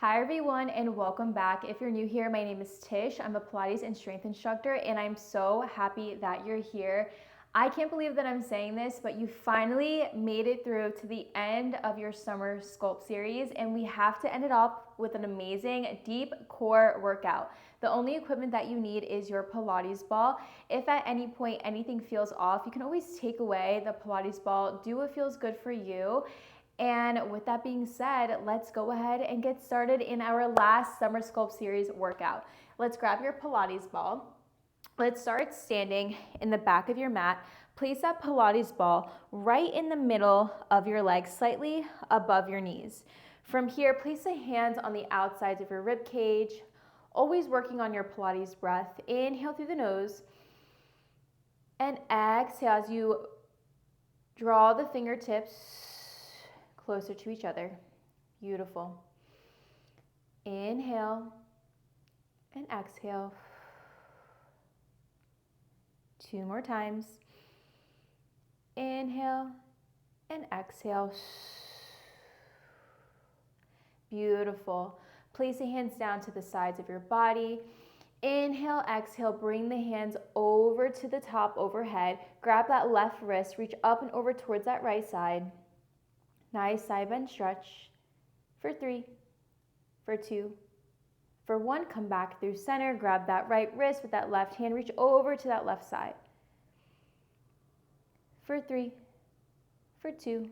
Hi everyone and welcome back. If you're new here, my name is Tish. I'm a Pilates and strength instructor and I'm so happy that you're here. I can't believe that I'm saying this, but you finally made it through to the end of your Summer Sculpt Series and we have to end it up with an amazing deep core workout. The only equipment that you need is your Pilates ball. If at any point anything feels off, you can always take away the Pilates ball, do what feels good for you. And with that being said, let's go ahead and get started in our last Summer Sculpt Series workout. Let's grab your Pilates ball. Let's start standing in the back of your mat. Place that Pilates ball right in the middle of your legs, slightly above your knees. From here, place the hands on the outsides of your rib cage, always working on your Pilates breath. Inhale through the nose and exhale as you draw the fingertips closer to each other. Beautiful. Inhale and exhale. 2 more times. Inhale and exhale. Beautiful. Place the hands down to the sides of your body. Inhale, exhale, bring the hands over to the top overhead. Grab that left wrist, reach up and over towards that right side. Nice side bend stretch. For 3, for 2, for 1, come back through center. Grab that right wrist with that left hand, reach over to that left side. For 3, for 2,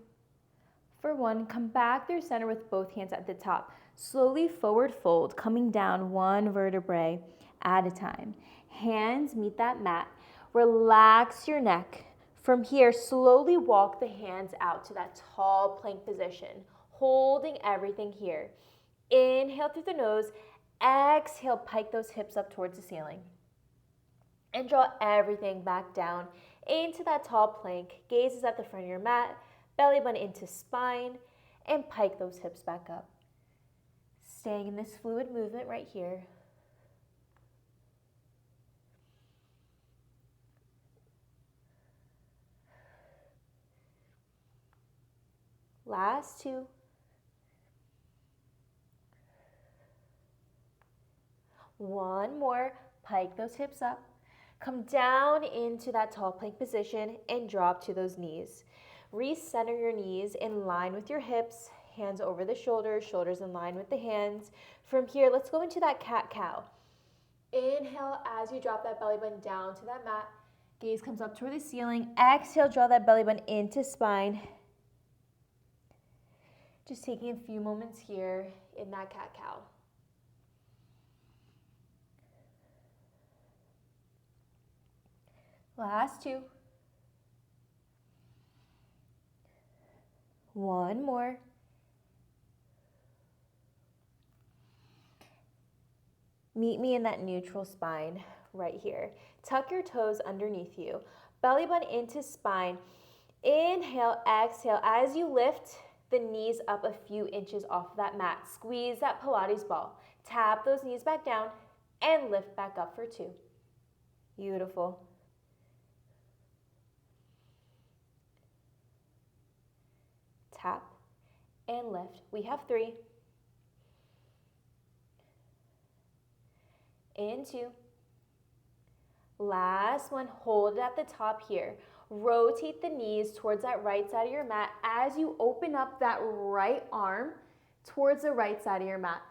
for 1, come back through center with both hands at the top. Slowly forward fold, coming down 1 vertebrae at a time. Hands meet that mat. Relax your neck. From here, slowly walk the hands out to that tall plank position, holding everything here. Inhale through the nose, exhale, pike those hips up towards the ceiling. And draw everything back down into that tall plank. Gaze at the front of your mat, belly button into spine, and pike those hips back up. Staying in this fluid movement right here. Last 2. One more. Pike those hips up. Come down into that tall plank position and drop to those knees. Recenter your knees in line with your hips. Hands over the shoulders, shoulders in line with the hands. From here, let's go into that cat-cow. Inhale as you drop that belly button down to that mat. Gaze comes up toward the ceiling. Exhale, draw that belly button into spine. Just taking a few moments here in that cat-cow. Last 2. 1 more. Meet me in that neutral spine right here. Tuck your toes underneath you. Belly button into spine. Inhale, exhale. As you lift the knees up a few inches off that mat, squeeze that Pilates ball. Tap those knees back down and lift back up for 2. Beautiful. Tap and lift. We have 3. And 2. Last one. Hold it at the top here. Rotate the knees towards that right side of your mat as you open up that right arm towards the right side of your mat.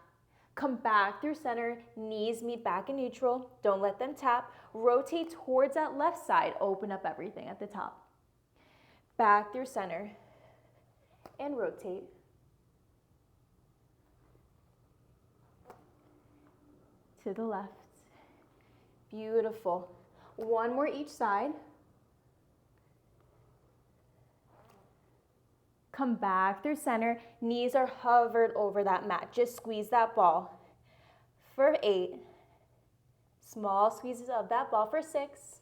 Come back through center. Knees meet back in neutral. Don't let them tap. Rotate towards that left side. Open up everything at the top. Back through center. And rotate. To the left. Beautiful. 1 more each side. Come back through center. Knees are hovered over that mat. Just squeeze that ball. For 8. Small squeezes of that ball for 6.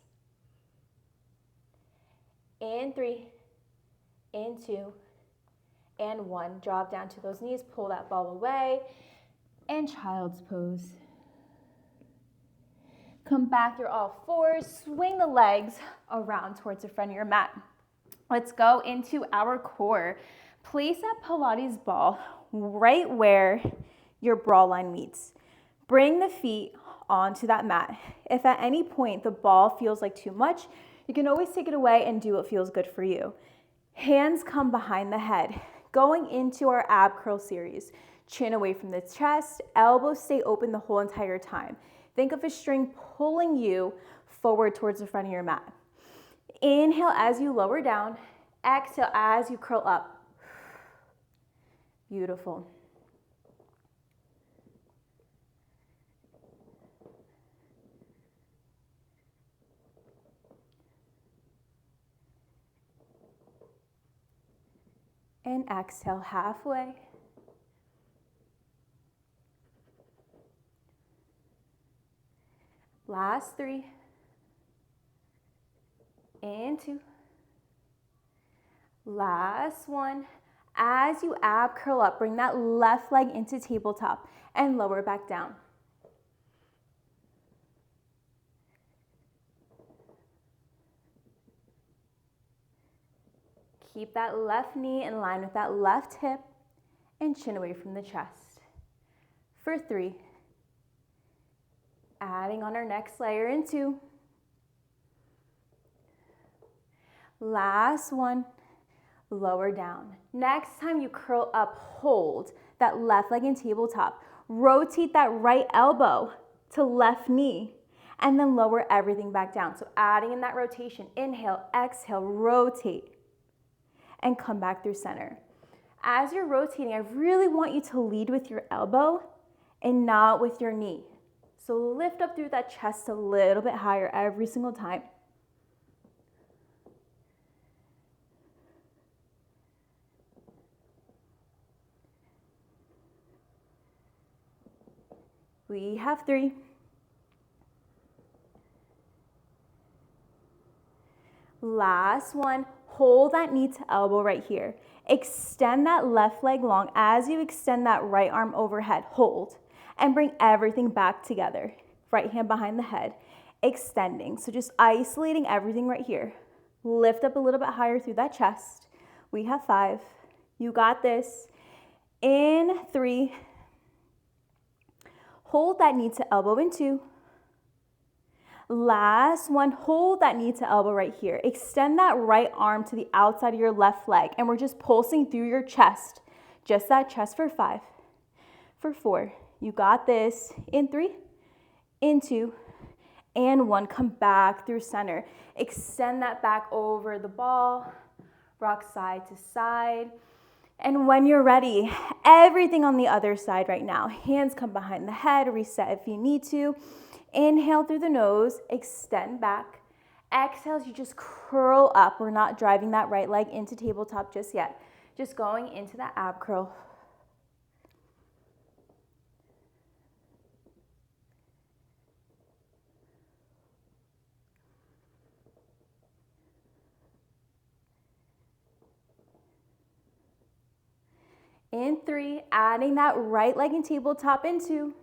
And 3. And 2. And 1. Drop down to those knees. Pull that ball away. And child's pose. Come back through all 4s. Swing the legs around towards the front of your mat. Let's go into our core. Place that Pilates ball right where your bra line meets. Bring the feet onto that mat. If at any point the ball feels like too much, you can always take it away and do what feels good for you. Hands come behind the head. Going into our ab curl series. Chin away from the chest, elbows stay open the whole entire time. Think of a string pulling you forward towards the front of your mat. Inhale as you lower down. Exhale as you curl up. Beautiful. And exhale halfway. Last 3. And 2. Last 1. As you ab curl up, bring that left leg into tabletop and lower back down. Keep that left knee in line with that left hip and chin away from the chest. For 3. Adding on our next layer in 2. Last 1. Lower down. Next time you curl up, hold that left leg in tabletop. Rotate that right elbow to left knee and then lower everything back down. So adding in that rotation. Inhale, exhale, rotate. And come back through center. As you're rotating, I really want you to lead with your elbow and not with your knee. So lift up through that chest a little bit higher every single time. We have 3. Last 1. Hold that knee to elbow right here. Extend that left leg long as you extend that right arm overhead. Hold and bring everything back together. Right hand behind the head, extending. So just isolating everything right here. Lift up a little bit higher through that chest. We have 5. You got this. In 3. Hold that knee to elbow in 2. Last 1, hold that knee to elbow right here. Extend that right arm to the outside of your left leg, and we're just pulsing through your chest. Just that chest for 5. For 4, you got this. In 3, in 2, and 1. Come back through center. Extend that back over the ball. Rock side to side. And when you're ready, everything on the other side right now. Hands come behind the head. Reset if you need to. Inhale through the nose, extend back. Exhale as you just curl up. We're not driving that right leg into tabletop just yet. Just going into that ab curl. In 3, adding that right leg in tabletop in 2.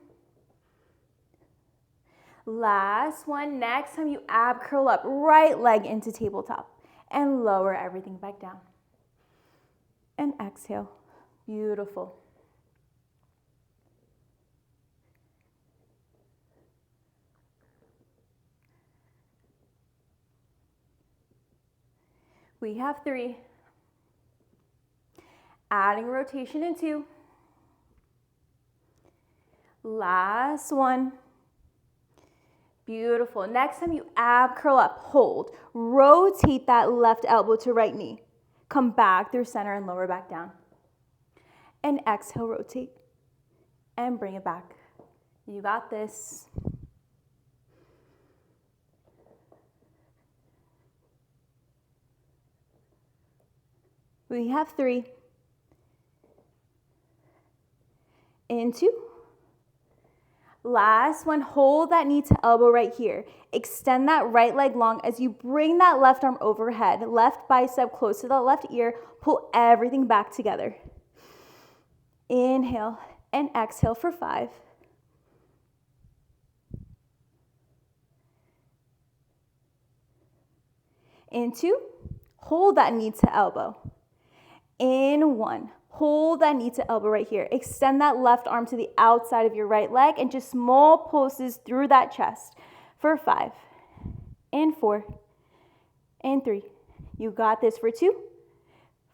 Last 1, next time you ab curl up, right leg into tabletop and lower everything back down. And exhale. Beautiful. We have 3. Adding rotation in 2. Last 1. Beautiful. Next time you ab curl up, hold. Rotate that left elbow to right knee. Come back through center and lower back down. And exhale, rotate. And bring it back. You got this. We have 3. In 2. Last 1, hold that knee to elbow right here. Extend that right leg long as you bring that left arm overhead. Left bicep close to the left ear. Pull everything back together. Inhale and exhale for 5. In 2, hold that knee to elbow. In 1, Hold that knee to elbow right here. Extend that left arm to the outside of your right leg and just small pulses through that chest for 5 and 4 and 3. You got this for 2.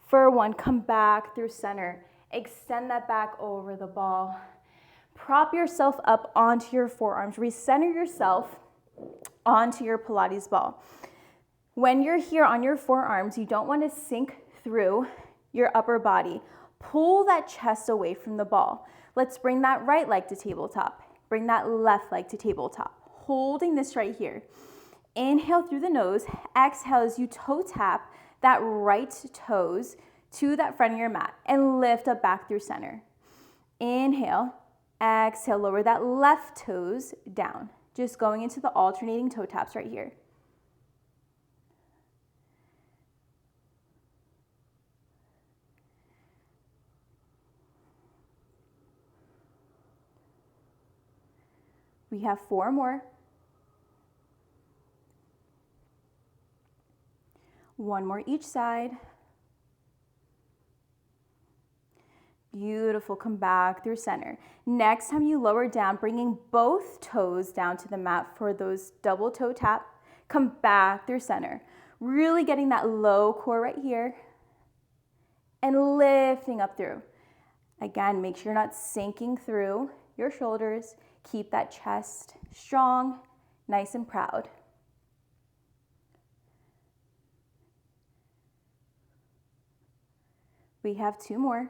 For 1, come back through center. Extend that back over the ball. Prop yourself up onto your forearms. Recenter yourself onto your Pilates ball. When you're here on your forearms, you don't want to sink through your upper body. Pull that chest away from the ball. Let's bring that right leg to tabletop. Bring that left leg to tabletop. Holding this right here. Inhale through the nose. Exhale as you toe tap that right toes to that front of your mat and lift up back through center. Inhale. Exhale, lower that left toes down. Just going into the alternating toe taps right here. We have 4 more. 1 more each side. Beautiful, come back through center. Next time you lower down, bringing both toes down to the mat for those double toe tap. Come back through center. Really getting that low core right here and lifting up through. Again, make sure you're not sinking through your shoulders. Keep that chest strong, nice and proud. We have 2 more.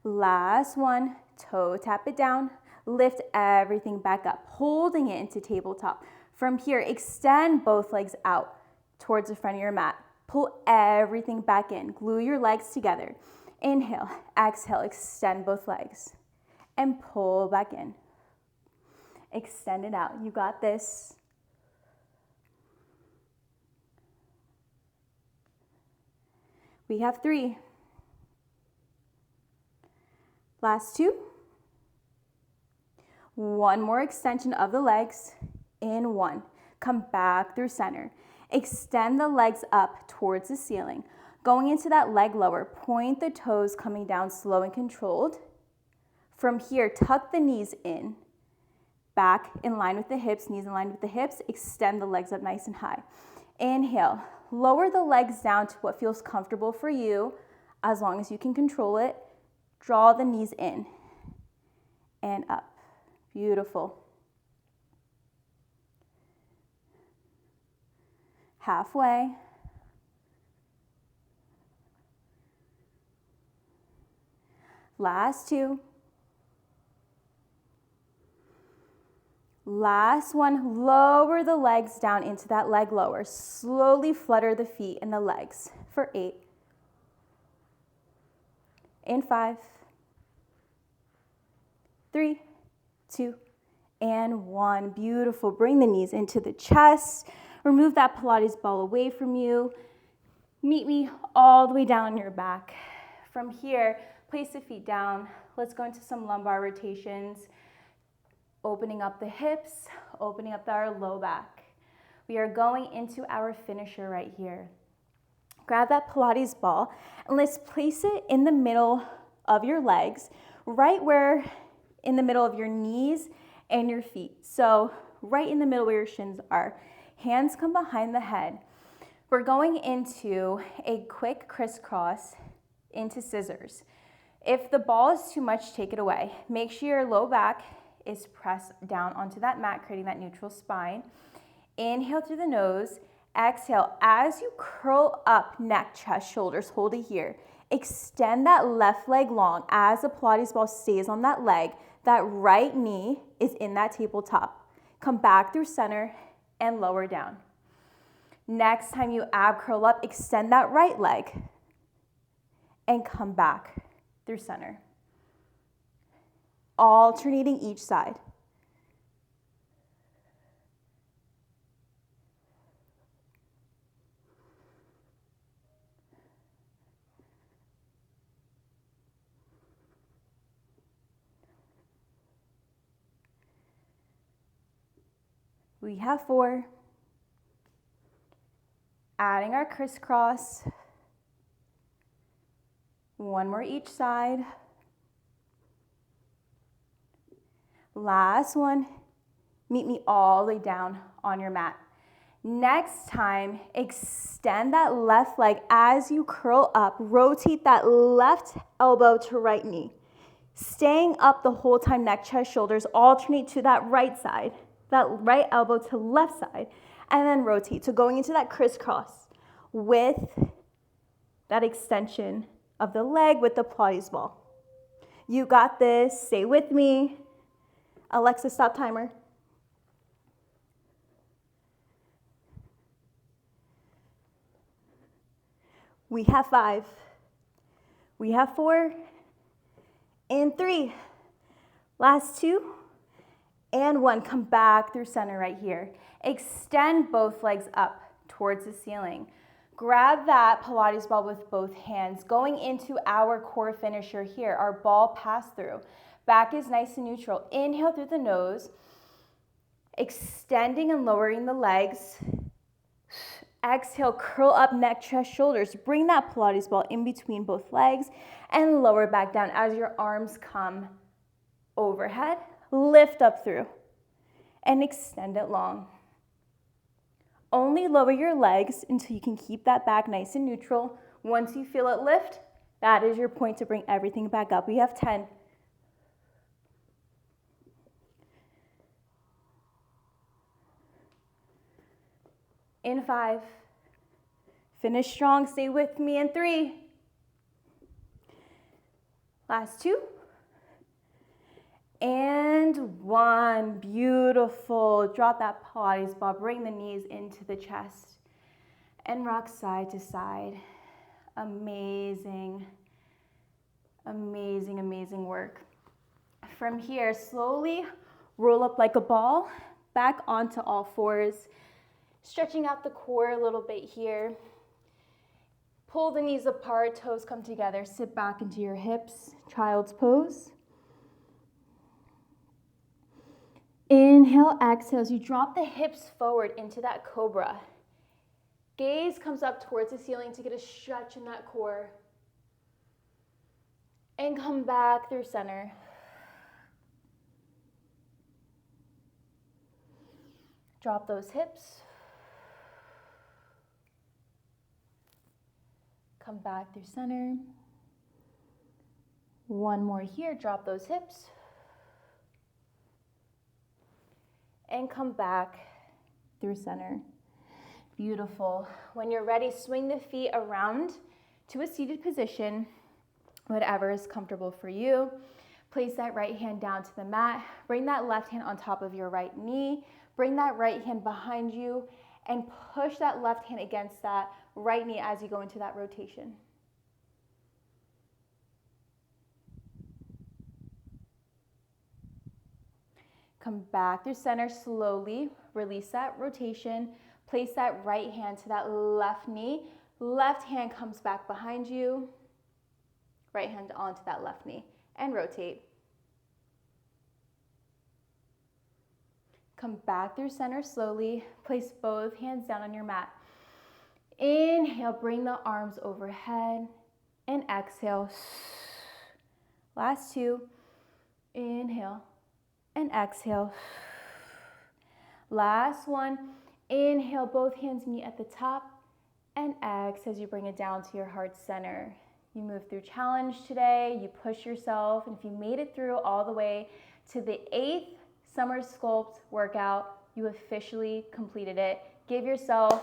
Last one, toe tap it down, lift everything back up, holding it into tabletop. From here, extend both legs out towards the front of your mat. Pull everything back in, glue your legs together. Inhale, exhale, extend both legs and pull back in. Extend it out, you got this. We have 3. Last 2. 1 more extension of the legs in 1. Come back through center. Extend the legs up towards the ceiling. Going into that leg lower, point the toes coming down slow and controlled. From here, tuck the knees in, back in line with the hips, knees in line with the hips. Extend the legs up nice and high. Inhale, lower the legs down to what feels comfortable for you, as long as you can control it. Draw the knees in and up. Beautiful. Halfway. Last 2. Last one, lower the legs down into that leg lower. Slowly flutter the feet and the legs for 8. In 5, 3, 2, and 1. Beautiful. Bring the knees into the chest. Remove that Pilates ball away from you. Meet me all the way down your back. From here, place the feet down. Let's go into some lumbar rotations. Opening up the hips, opening up our low back. We are going into our finisher right here. Grab that Pilates ball and let's place it in the middle of your legs, right where in the middle of your knees and your feet. So right in the middle where your shins are. Hands come behind the head. We're going into a quick crisscross into scissors. If the ball is too much, take it away. Make sure your low back is pressed down onto that mat, creating that neutral spine. Inhale through the nose. Exhale as you curl up, neck, chest, shoulders. Hold it here. Extend that left leg long as the Pilates ball stays on that leg. That right knee is in that tabletop. Come back through center and lower down. Next time you ab curl up, extend that right leg and come back through center. Alternating each side. We have 4. adding our crisscross. One more each side. Last one. Meet me all the way down on your mat. Next time, extend that left leg as you curl up. Rotate that left elbow to right knee. Staying up the whole time, neck, chest, shoulders. Alternate to that right side, that right elbow to left side, and then rotate. So going into that crisscross with that extension of the leg with the Pilates ball. You got this. Stay with me. Alexa, stop timer. We have 5. We have 4. And 3. Last 2. And 1. Come back through center right here. Extend both legs up towards the ceiling. Grab that Pilates ball with both hands. Going into our core finisher here, our ball pass through. Back is nice and neutral. Inhale through the nose. Extending and lowering the legs. Exhale, curl up, neck, chest, shoulders. Bring that Pilates ball in between both legs and lower back down as your arms come overhead. Lift up through and extend it long. Only lower your legs until you can keep that back nice and neutral. Once you feel it lift, that is your point to bring everything back up. We have 10. In 5. Finish strong, stay with me in 3. Last 2. And 1. Beautiful. Drop that Pilates ball, bring the knees into the chest and rock side to side. Amazing, amazing, amazing work. From here, slowly roll up like a ball, back onto all fours. Stretching out the core a little bit here. Pull the knees apart, toes come together. Sit back into your hips, child's pose. Inhale, exhale as you drop the hips forward into that cobra. Gaze comes up towards the ceiling to get a stretch in that core. And come back through center. Drop those hips. Come back through center. One more here, drop those hips. And come back through center. Beautiful. When you're ready, swing the feet around to a seated position, whatever is comfortable for you. Place that right hand down to the mat. Bring that left hand on top of your right knee. Bring that right hand behind you and push that left hand against that right knee as you go into that rotation. Come back through center slowly. Release that rotation. Place that right hand to that left knee. Left hand comes back behind you. Right hand onto that left knee and rotate. Come back through center slowly. Place both hands down on your mat. Inhale, bring the arms overhead and exhale. Last 2. Inhale and exhale. Last 1. Inhale, both hands meet at the top and exhale as you bring it down to your heart center. You move through challenge today, you push yourself, and if you made it through all the way to the 8th Summer Sculpt workout, you officially completed it. Give yourself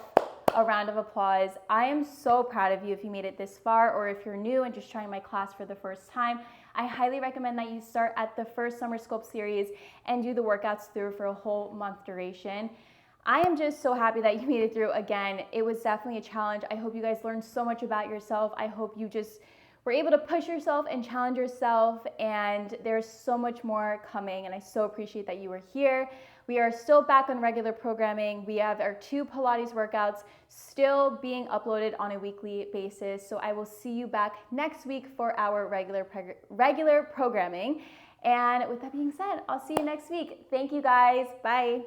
a round of applause. I am so proud of you if you made it this far, or if you're new and just trying my class for the first time. I highly recommend that you start at the first Summer Sculpt Series and do the workouts through for a whole month duration. I am just so happy that you made it through again. It was definitely a challenge. I hope you guys learned so much about yourself. I hope you just were able to push yourself and challenge yourself, and there's so much more coming, and I so appreciate that you were here. We are still back on regular programming. We have our 2 Pilates workouts still being uploaded on a weekly basis, so I will see you back next week for our regular programming. And with that being said, I'll see you next week. Thank you guys. Bye.